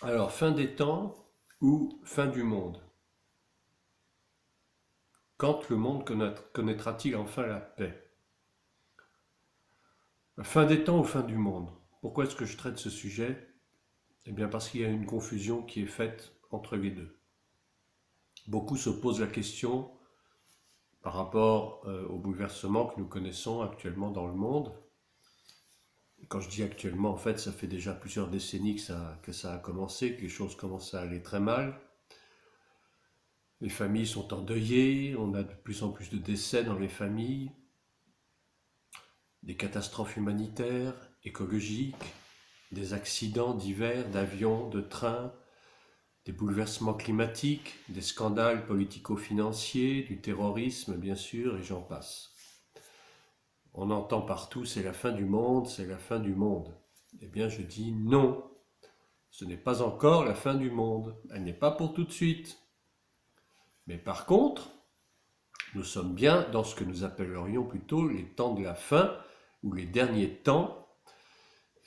Alors, fin des temps ou fin du monde? Quand le monde connaîtra-t-il enfin la paix? Fin des temps ou fin du monde? Pourquoi est-ce que je traite ce sujet? Eh bien parce qu'il y a une confusion qui est faite entre les deux. Beaucoup se posent la question par rapport au bouleversement que nous connaissons actuellement dans le monde. Quand je dis actuellement, en fait, ça fait déjà plusieurs décennies que ça a commencé, que les choses commencent à aller très mal. Les familles sont endeuillées, on a de plus en plus de décès dans les familles, des catastrophes humanitaires, écologiques, des accidents divers d'avions, de trains, des bouleversements climatiques, des scandales politico-financiers, du terrorisme bien sûr, et j'en passe. On entend partout c'est la fin du monde, c'est la fin du monde. Eh bien je dis non, ce n'est pas encore la fin du monde, elle n'est pas pour tout de suite. Mais par contre, nous sommes bien dans ce que nous appellerions plutôt les temps de la fin, ou les derniers temps,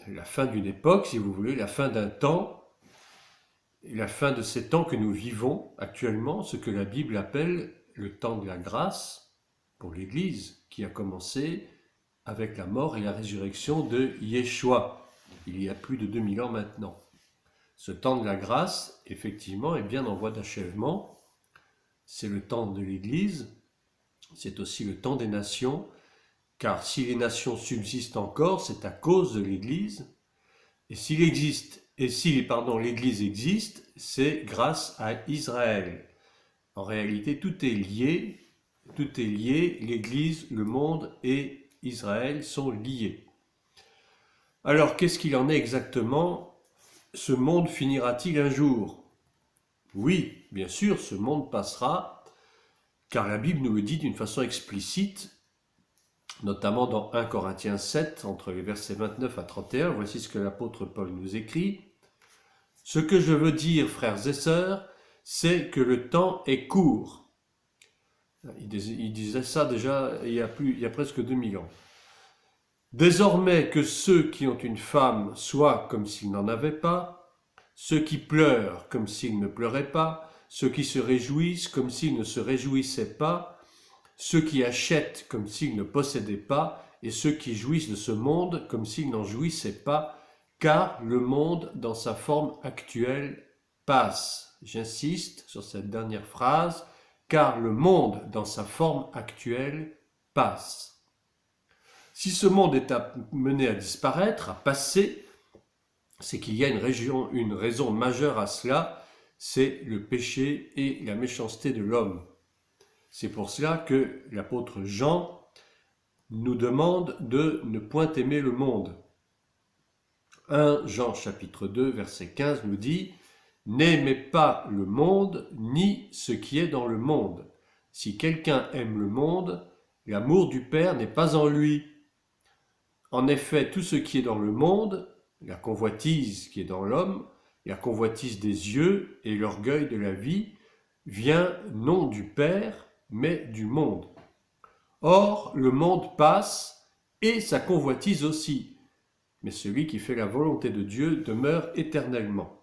la fin d'une époque, si vous voulez, la fin d'un temps, et la fin de ces temps que nous vivons actuellement, ce que la Bible appelle le temps de la grâce pour l'Église, qui a commencé avec la mort et la résurrection de Yeshua, il y a plus de 2000 ans maintenant. Ce temps de la grâce, effectivement, est bien en voie d'achèvement. C'est le temps de l'Église, c'est aussi le temps des nations, car si les nations subsistent encore, c'est à cause de l'Église. Et s'il existe, et si l'Église existe, c'est grâce à Israël. En réalité, tout est lié, l'Église, le monde et Israël sont liés. Alors, qu'est-ce qu'il en est exactement? Ce monde finira-t-il un jour? Oui, bien sûr, ce monde passera, car la Bible nous le dit d'une façon explicite, notamment dans 1 Corinthiens 7, entre les versets 29 à 31, voici ce que l'apôtre Paul nous écrit. « Ce que je veux dire, frères et sœurs, c'est que le temps est court. » Il disait ça déjà il y a presque 2000 ans. « Désormais que ceux qui ont une femme soient comme s'ils n'en avaient pas, ceux qui pleurent comme s'ils ne pleuraient pas, ceux qui se réjouissent comme s'ils ne se réjouissaient pas, ceux qui achètent comme s'ils ne possédaient pas, et ceux qui jouissent de ce monde comme s'ils n'en jouissaient pas, car le monde dans sa forme actuelle passe. » J'insiste sur cette dernière phrase, car le monde dans sa forme actuelle passe. Si ce monde est amené à disparaître, à passer, c'est qu'il y a une raison majeure à cela, c'est le péché et la méchanceté de l'homme. C'est pour cela que l'apôtre Jean nous demande de ne point aimer le monde. 1 Jean chapitre 2 verset 15 nous dit « N'aimez pas le monde ni ce qui est dans le monde. Si quelqu'un aime le monde, l'amour du Père n'est pas en lui. En effet, tout ce qui est dans le monde, la convoitise qui est dans l'homme, la convoitise des yeux et l'orgueil de la vie, vient non du Père, mais du monde. Or, le monde passe et sa convoitise aussi, mais celui qui fait la volonté de Dieu demeure éternellement. »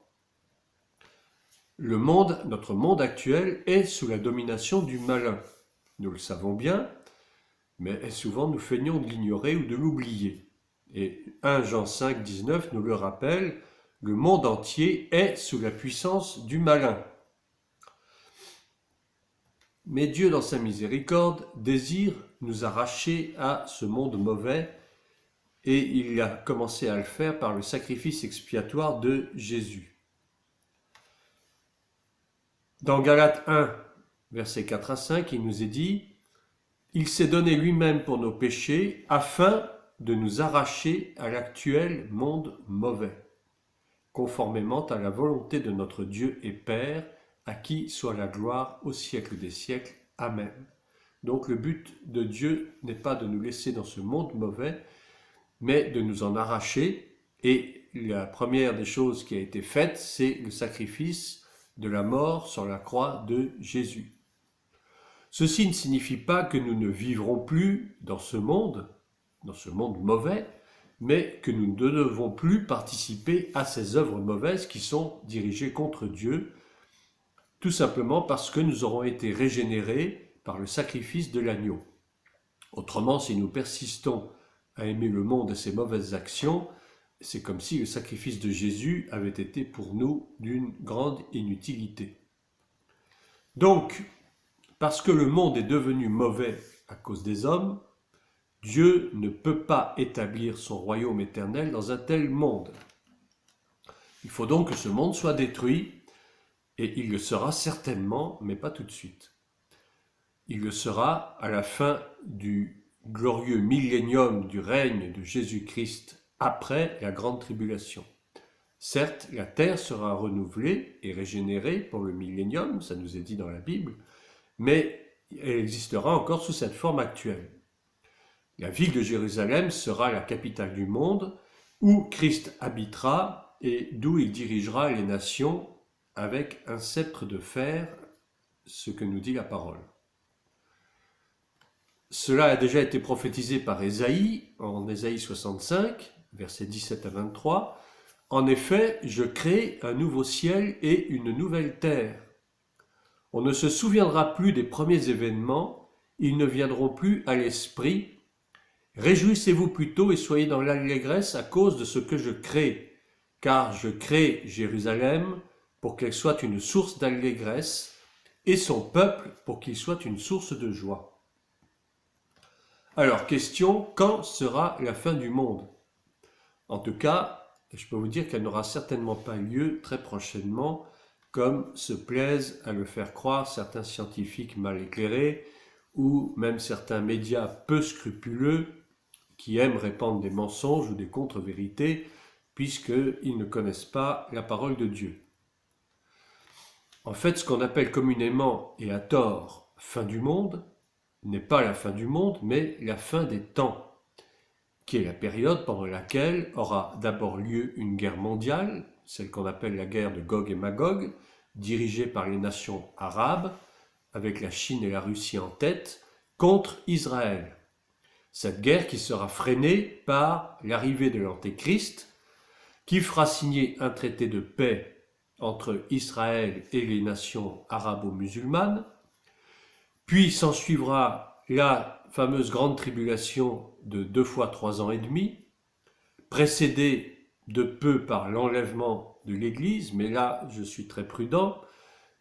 Le monde, notre monde actuel, est sous la domination du malin. Nous le savons bien, mais souvent nous feignons de l'ignorer ou de l'oublier. Et 1 Jean 5, 19 nous le rappelle, le monde entier est sous la puissance du malin. Mais Dieu, dans sa miséricorde, désire nous arracher à ce monde mauvais, et il a commencé à le faire par le sacrifice expiatoire de Jésus. Dans Galates 1, versets 4 à 5, il nous est dit « Il s'est donné lui-même pour nos péchés afin de nous arracher à l'actuel monde mauvais, conformément à la volonté de notre Dieu et Père, à qui soit la gloire au siècle des siècles. Amen. » Donc le but de Dieu n'est pas de nous laisser dans ce monde mauvais, mais de nous en arracher. Et la première des choses qui a été faite, c'est le sacrifice de la mort sur la croix de Jésus. Ceci ne signifie pas que nous ne vivrons plus dans ce monde mauvais, mais que nous ne devons plus participer à ces œuvres mauvaises qui sont dirigées contre Dieu, tout simplement parce que nous aurons été régénérés par le sacrifice de l'agneau. Autrement, si nous persistons à aimer le monde et ses mauvaises actions, c'est comme si le sacrifice de Jésus avait été pour nous d'une grande inutilité. Donc, parce que le monde est devenu mauvais à cause des hommes, Dieu ne peut pas établir son royaume éternel dans un tel monde. Il faut donc que ce monde soit détruit, et il le sera certainement, mais pas tout de suite. Il le sera à la fin du glorieux millénium du règne de Jésus-Christ après la grande tribulation. Certes, la terre sera renouvelée et régénérée pour le millénium, ça nous est dit dans la Bible, mais elle existera encore sous cette forme actuelle. La ville de Jérusalem sera la capitale du monde, où Christ habitera et d'où il dirigera les nations avec un sceptre de fer, ce que nous dit la parole. Cela a déjà été prophétisé par Ésaïe, en Ésaïe 65, versets 17 à 23. En effet, je crée un nouveau ciel et une nouvelle terre. On ne se souviendra plus des premiers événements, ils ne viendront plus à l'esprit. Réjouissez-vous plutôt et soyez dans l'allégresse à cause de ce que je crée, car je crée Jérusalem pour qu'elle soit une source d'allégresse, et son peuple pour qu'il soit une source de joie. Alors, question, quand sera la fin du monde? En tout cas, je peux vous dire qu'elle n'aura certainement pas lieu très prochainement, comme se plaisent à le faire croire certains scientifiques mal éclairés, ou même certains médias peu scrupuleux, qui aiment répandre des mensonges ou des contre-vérités, puisqu'ils ne connaissent pas la parole de Dieu. En fait, ce qu'on appelle communément et à tort fin du monde n'est pas la fin du monde, mais la fin des temps, qui est la période pendant laquelle aura d'abord lieu une guerre mondiale, celle qu'on appelle la guerre de Gog et Magog, dirigée par les nations arabes, avec la Chine et la Russie en tête, contre Israël. Cette guerre qui sera freinée par l'arrivée de l'Antéchrist, qui fera signer un traité de paix entre Israël et les nations arabo-musulmanes, puis s'ensuivra la fameuse grande tribulation de 2 fois 3 ans et demi, précédée de peu par l'enlèvement de l'Église, mais là je suis très prudent,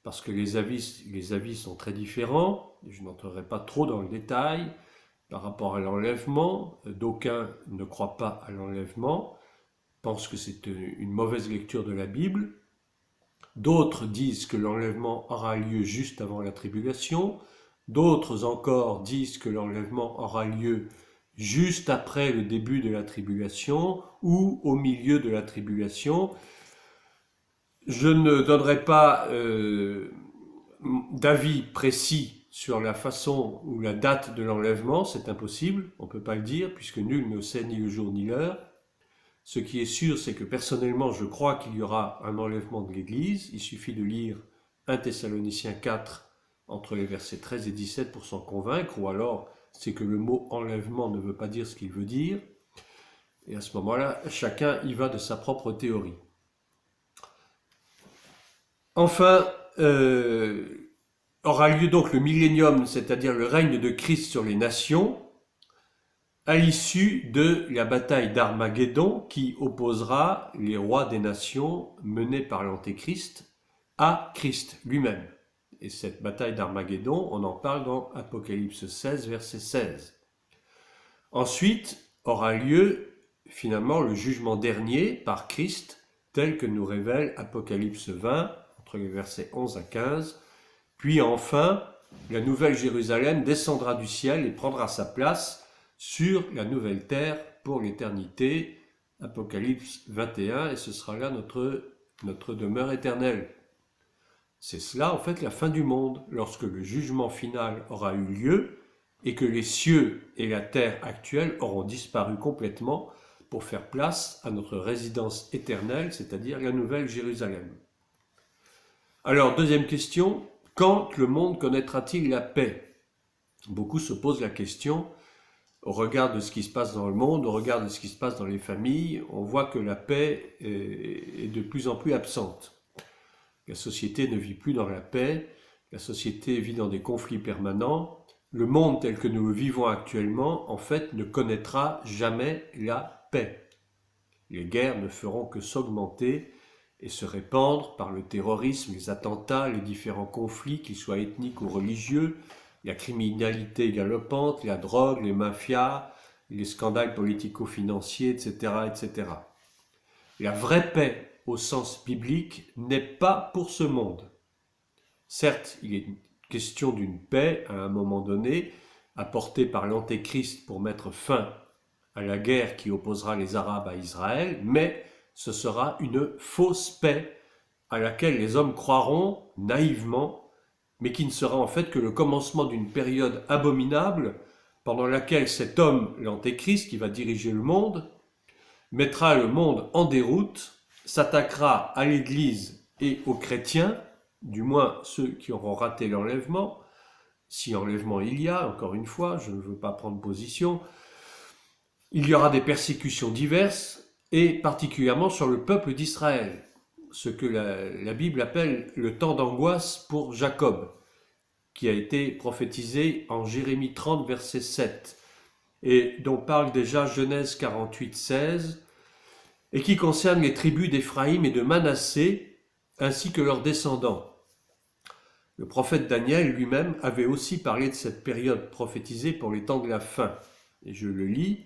parce que les avis sont très différents, je n'entrerai pas trop dans le détail par rapport à l'enlèvement. D'aucuns ne croient pas à l'enlèvement, pensent que c'est une mauvaise lecture de la Bible. D'autres disent que l'enlèvement aura lieu juste avant la tribulation. D'autres encore disent que l'enlèvement aura lieu juste après le début de la tribulation ou au milieu de la tribulation. Je ne donnerai pas d'avis précis sur la façon ou la date de l'enlèvement, c'est impossible, on ne peut pas le dire puisque nul ne sait ni le jour ni l'heure. Ce qui est sûr, c'est que personnellement, je crois qu'il y aura un enlèvement de l'Église. Il suffit de lire 1 Thessaloniciens 4 entre les versets 13 et 17 pour s'en convaincre, ou alors c'est que le mot enlèvement ne veut pas dire ce qu'il veut dire. Et à ce moment-là, chacun y va de sa propre théorie. Enfin, aura lieu donc le millénium, c'est-à-dire le règne de Christ sur les nations, à l'issue de la bataille d'Armageddon qui opposera les rois des nations menés par l'Antéchrist à Christ lui-même. Et cette bataille d'Armageddon, on en parle dans Apocalypse 16, verset 16. Ensuite aura lieu finalement le jugement dernier par Christ, tel que nous révèle Apocalypse 20, entre les versets 11 à 15. Puis enfin, la nouvelle Jérusalem descendra du ciel et prendra sa place sur la nouvelle terre pour l'éternité, Apocalypse 21, et ce sera là notre demeure éternelle. C'est cela en fait la fin du monde, lorsque le jugement final aura eu lieu et que les cieux et la terre actuelle auront disparu complètement pour faire place à notre résidence éternelle, c'est-à-dire la nouvelle Jérusalem. Alors, deuxième question, quand le monde connaîtra-t-il la paix? Beaucoup se posent la question. au regard de ce qui se passe dans le monde, au regard de ce qui se passe dans les familles, on voit que la paix est de plus en plus absente. La société ne vit plus dans la paix, la société vit dans des conflits permanents. Le monde tel que nous le vivons actuellement, en fait, ne connaîtra jamais la paix. Les guerres ne feront que s'augmenter et se répandre par le terrorisme, les attentats, les différents conflits, qu'ils soient ethniques ou religieux, la criminalité galopante, la drogue, les mafias, les scandales politico-financiers, etc., etc. La vraie paix, au sens biblique, n'est pas pour ce monde. Certes, il est question d'une paix, à un moment donné, apportée par l'Antéchrist pour mettre fin à la guerre qui opposera les Arabes à Israël, mais ce sera une fausse paix à laquelle les hommes croiront naïvement, mais qui ne sera en fait que le commencement d'une période abominable pendant laquelle cet homme, l'Antéchrist, qui va diriger le monde, mettra le monde en déroute, s'attaquera à l'Église et aux chrétiens, du moins ceux qui auront raté l'enlèvement, si enlèvement il y a, encore une fois, je ne veux pas prendre position. Il y aura des persécutions diverses, et particulièrement sur le peuple d'Israël, ce que la Bible appelle le temps d'angoisse pour Jacob, qui a été prophétisé en Jérémie 30, verset 7, et dont parle déjà Genèse 48, 16, et qui concerne les tribus d'Éphraïm et de Manassé, ainsi que leurs descendants. Le prophète Daniel lui-même avait aussi parlé de cette période prophétisée pour les temps de la fin. Et je le lis,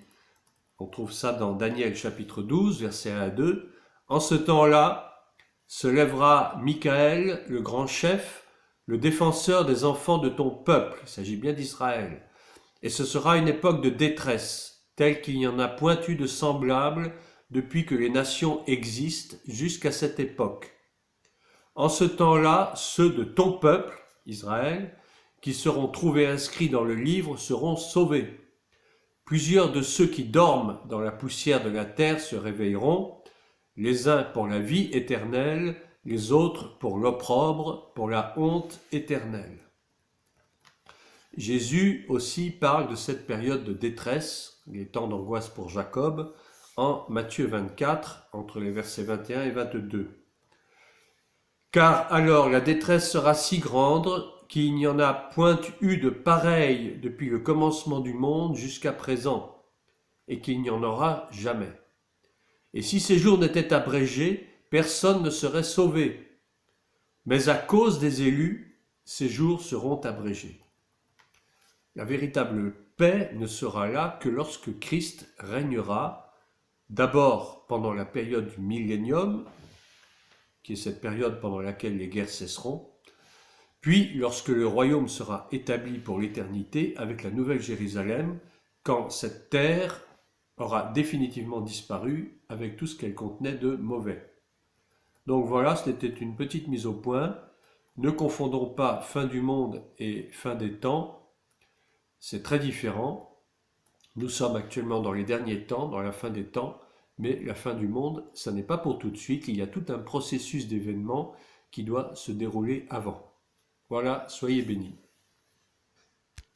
on trouve ça dans Daniel chapitre 12, versets 1 à 2. « En ce temps-là, se lèvera Michaël, le grand chef, le défenseur des enfants de ton peuple. » Il s'agit bien d'Israël. « Et ce sera une époque de détresse, telle qu'il n'y en a point eu de semblable depuis que les nations existent jusqu'à cette époque. En ce temps-là, ceux de ton peuple, Israël, qui seront trouvés inscrits dans le livre seront sauvés. Plusieurs de ceux qui dorment dans la poussière de la terre se réveilleront, les uns pour la vie éternelle, les autres pour l'opprobre, pour la honte éternelle. » Jésus aussi parle de cette période de détresse, les temps d'angoisse pour Jacob, en Matthieu 24, entre les versets 21 et 22. « Car alors la détresse sera si grande qu'il n'y en a point eu de pareil depuis le commencement du monde jusqu'à présent, et qu'il n'y en aura jamais. Et si ces jours n'étaient abrégés, personne ne serait sauvé. Mais à cause des élus, ces jours seront abrégés. » La véritable paix ne sera là que lorsque Christ régnera, d'abord pendant la période du millénium, qui est cette période pendant laquelle les guerres cesseront, puis lorsque le royaume sera établi pour l'éternité avec la Nouvelle Jérusalem, quand cette terre aura définitivement disparu avec tout ce qu'elle contenait de mauvais. Donc voilà, c'était une petite mise au point. Ne confondons pas fin du monde et fin des temps. C'est très différent. Nous sommes actuellement dans les derniers temps, dans la fin des temps, mais la fin du monde, ça n'est pas pour tout de suite. Il y a tout un processus d'événements qui doit se dérouler avant. Voilà, soyez bénis.